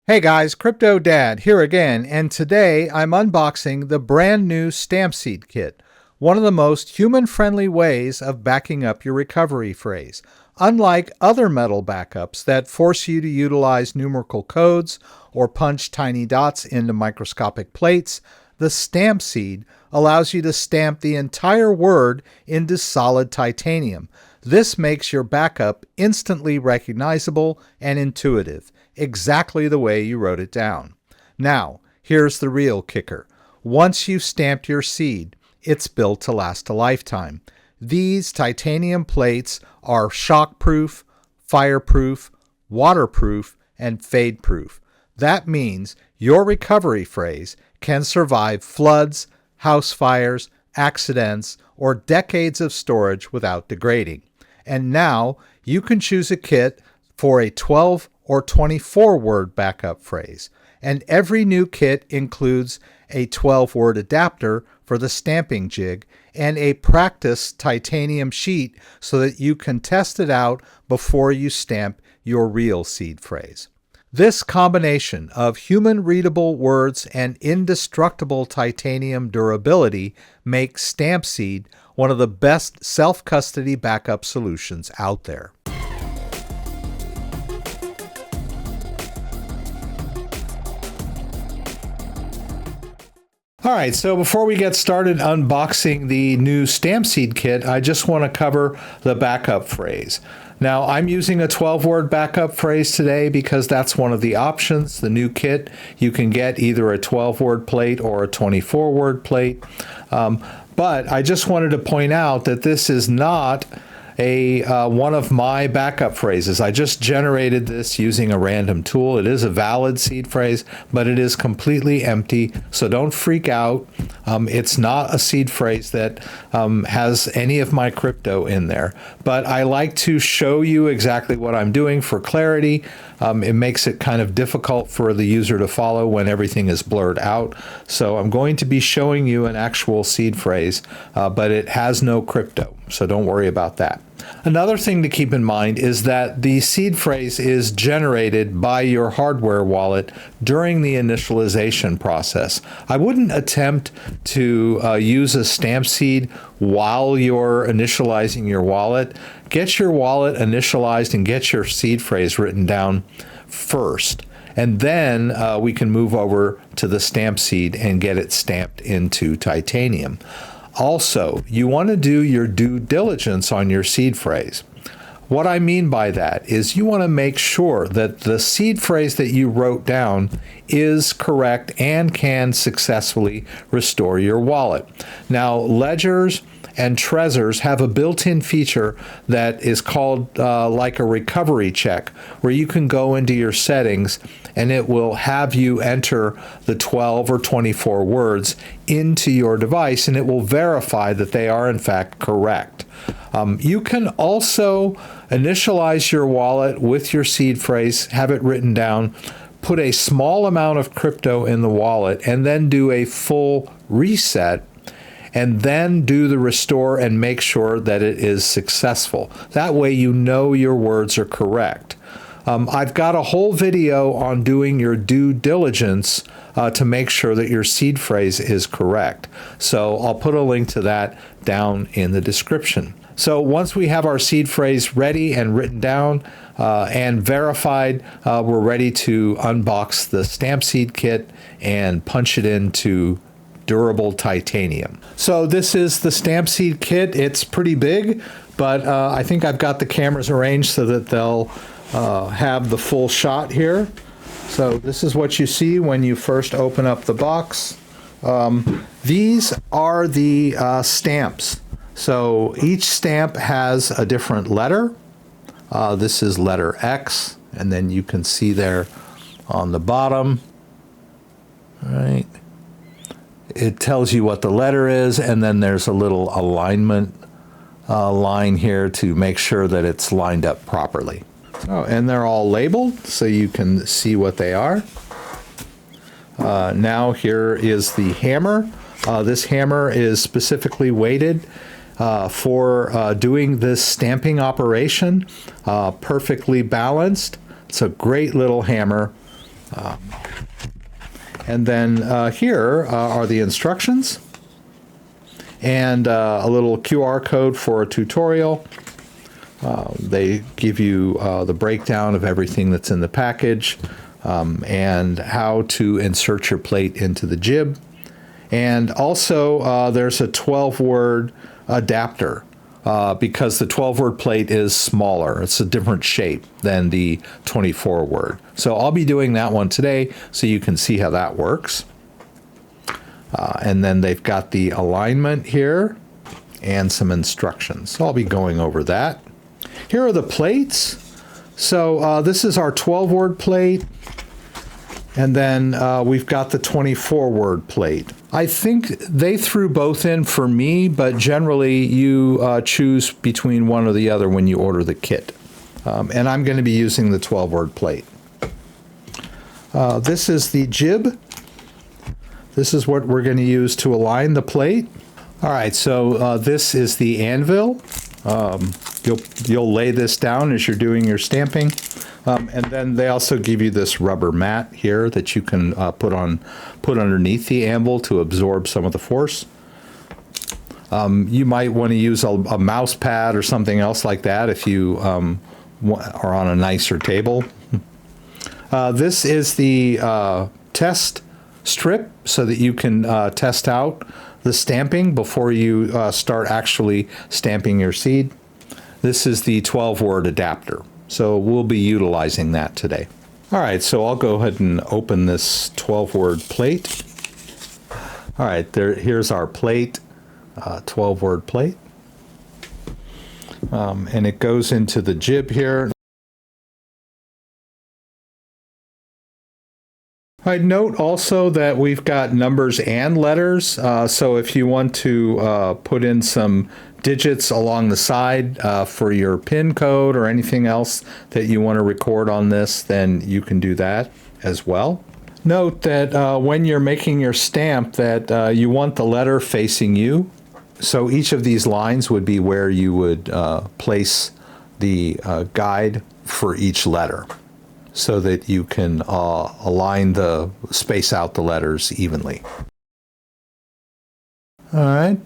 Hey guys, CryptoDad here again, and today I'm unboxing the brand new Stamp Seed Kit, one of the most human-friendly ways of backing up your recovery phrase. Unlike other metal backups that force you to utilize numerical codes or punch tiny dots into microscopic plates, the Stamp Seed allows you to stamp the entire word into solid titanium. This makes your backup instantly recognizable and intuitive, exactly the way you wrote it down. Now, here's the real kicker. Once you've stamped your seed, it's built to last a lifetime. These titanium plates are shockproof, fireproof, waterproof, and fade-proof. That means your recovery phrase can survive floods, house fires, accidents, or decades of storage without degrading. And now you can choose a kit for a 12 or 24-word backup phrase. And every new kit includes a 12-word adapter for the stamping jig and a practice titanium sheet so that you can test it out before you stamp your real seed phrase. This combination of human-readable words and indestructible titanium durability makes Stamp Seed one of the best self-custody backup solutions out there. All right, so before we get started unboxing the new Stamp Seed Kit, I just want to cover the backup phrase. Now, I'm using a 12-word backup phrase today because that's one of the options. The new kit, you can get either a 12-word plate or a 24-word plate. But I just wanted to point out that this is not one of my backup phrases. I just generated this using a random tool. It is a valid seed phrase, but it is completely empty, so don't freak out. It's not a seed phrase that has any of my crypto in there, but I like to show you exactly what I'm doing for clarity. It makes it kind of difficult for the user to follow when everything is blurred out. So I'm going to be showing you an actual seed phrase, but it has no crypto, so don't worry about that. Another thing to keep in mind is that the seed phrase is generated by your hardware wallet during the initialization process. I wouldn't attempt to use a stamp seed while you're initializing your wallet. Get your wallet initialized and get your seed phrase written down first. And then we can move over to the stamp seed and get it stamped into titanium. Also, you want to do your due diligence on your seed phrase. What I mean by that is you want to make sure that the seed phrase that you wrote down is correct and can successfully restore your wallet. Now, Ledgers and Trezors have a built-in feature that is called like a recovery check, where you can go into your settings and it will have you enter the 12 or 24 words into your device, and it will verify that they are in fact correct. You can also initialize your wallet with your seed phrase, have it written down, put a small amount of crypto in the wallet, and then do a full reset, and then do the restore and make sure that it is successful. That way you know your words are correct. I've got a whole video on doing your due diligence to make sure that your seed phrase is correct. So I'll put a link to that down in the description. So once we have our seed phrase ready and written down and verified, we're ready to unbox the Stamp Seed Kit and punch it into durable titanium. So this is the Stamp Seed Kit. It's pretty big, but I think I've got the cameras arranged so that they'll have the full shot here. So this is what you see when you first open up the box. These are the stamps. So each stamp has a different letter. This is letter X, and then you can see there on the bottom, right? It tells you what the letter is, and then there's a little alignment line here to make sure that it's lined up properly. Oh, and they're all labeled so you can see what they are. Now here is the hammer. This hammer is specifically weighted for doing this stamping operation. Perfectly balanced. It's a great little hammer. And then here are the instructions and a little QR code for a tutorial. They give you the breakdown of everything that's in the package and how to insert your plate into the jib. And also there's a 12-word adapter because the 12-word plate is smaller. It's a different shape than the 24-word. So I'll be doing that one today so you can see how that works. And then they've got the alignment here and some instructions. So I'll be going over that. Here are the plates. So this is our 12-word plate. And then we've got the 24-word plate. I think they threw both in for me, but generally you choose between one or the other when you order the kit. And I'm going to be using the 12-word plate. This is the jib. This is what we're going to use to align the plate. All right, so this is the anvil. You'll lay this down as you're doing your stamping. And then they also give you this rubber mat here that you can put underneath the anvil to absorb some of the force. You might want to use a mouse pad or something else like that if you are on a nicer table. This is the test strip so that you can test out the stamping before you start actually stamping your seed. This is the 12-word adapter. So we'll be utilizing that today. All right, so I'll go ahead and open this 12-word plate. All right, here's our plate, 12-word plate. And it goes into the jib here. I'd note also that we've got numbers and letters, so if you want to put in some digits along the side for your PIN code or anything else that you want to record on this, then you can do that as well. Note that when you're making your stamp that you want the letter facing you. So each of these lines would be where you would place the guide for each letter so that you can space out the letters evenly. All right,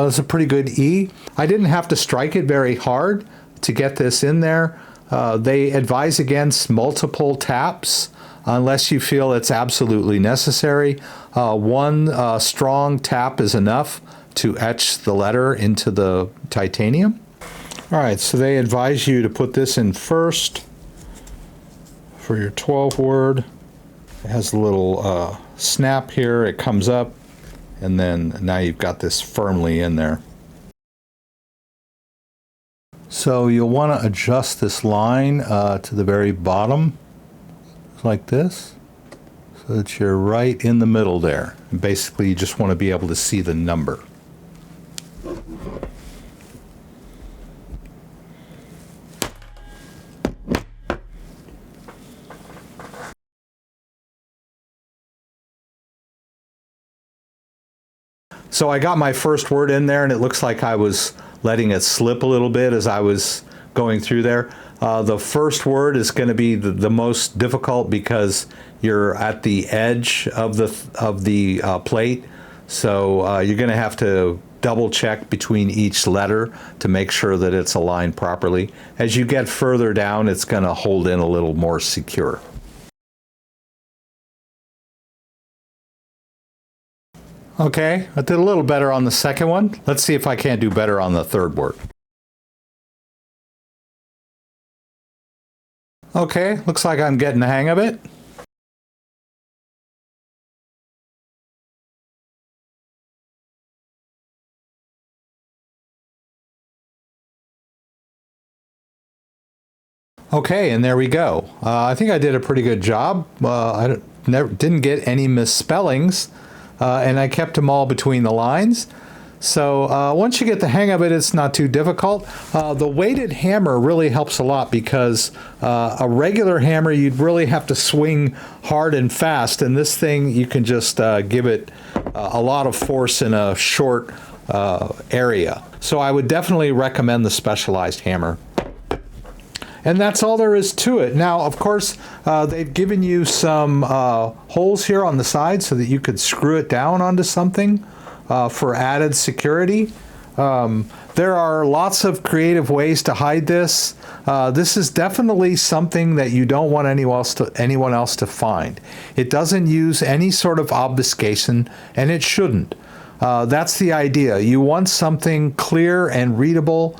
it's a pretty good E. I didn't have to strike it very hard to get this in there. They advise against multiple taps unless you feel it's absolutely necessary. One strong tap is enough to etch the letter into the titanium. All right, so they advise you to put this in first for your 12-word. It has a little snap here. It comes up. And then now you've got this firmly in there. So you'll want to adjust this line to the very bottom, like this, so that you're right in the middle there. And basically, you just want to be able to see the number. So I got my first word in there, and it looks like I was letting it slip a little bit as I was going through there. The first word is going to be the most difficult because you're at the edge of the plate. So you're going to have to double check between each letter to make sure that it's aligned properly. As you get further down, it's going to hold in a little more secure. Okay, I did a little better on the second one. Let's see if I can't do better on the third word. Okay, looks like I'm getting the hang of it. Okay, and there we go. I think I did a pretty good job. I didn't get any misspellings. And I kept them all between the lines. So once you get the hang of it, it's not too difficult. The weighted hammer really helps a lot because a regular hammer, you'd really have to swing hard and fast. And this thing, you can just give it a lot of force in a short area. So I would definitely recommend the specialized hammer. And that's all there is to it. Now, of course, they've given you some holes here on the side so that you could screw it down onto something for added security. There are lots of creative ways to hide this. This is definitely something that you don't want anyone else to find. It doesn't use any sort of obfuscation, and it shouldn't. That's the idea. You want something clear and readable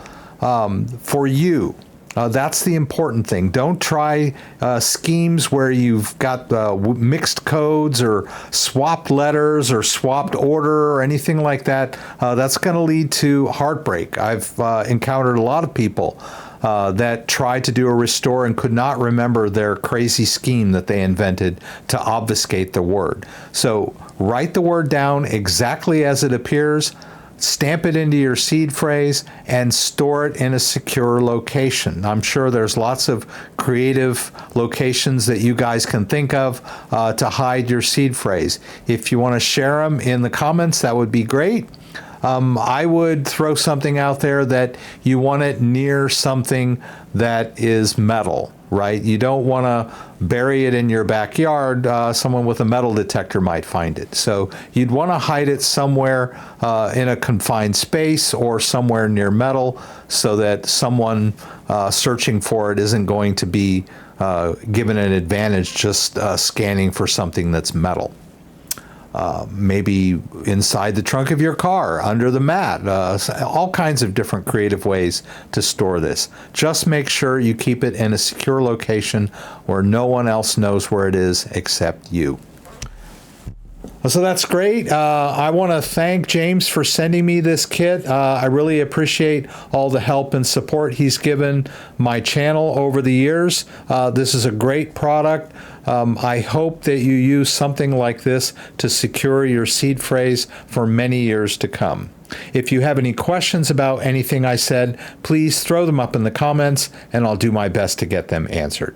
for you. That's the important thing. Don't try schemes where you've got mixed codes or swapped letters or swapped order or anything like that. That's going to lead to heartbreak. I've encountered a lot of people that tried to do a restore and could not remember their crazy scheme that they invented to obfuscate the word. So write the word down exactly as it appears, stamp it into your seed phrase, and store it in a secure location. I'm sure there's lots of creative locations that you guys can think of to hide your seed phrase. If you want to share them in the comments, that would be great. I would throw something out there that you want it near something that is metal, right? You don't want to bury it in your backyard. Someone with a metal detector might find it. So you'd want to hide it somewhere in a confined space or somewhere near metal so that someone searching for it isn't going to be given an advantage just scanning for something that's metal. Maybe inside the trunk of your car, under the mat, all kinds of different creative ways to store this. Just make sure you keep it in a secure location where no one else knows where it is except you. So that's great. I want to thank James for sending me this kit. I really appreciate all the help and support he's given my channel over the years. This is a great product. I hope that you use something like this to secure your seed phrase for many years to come. If you have any questions about anything I said, please throw them up in the comments and I'll do my best to get them answered.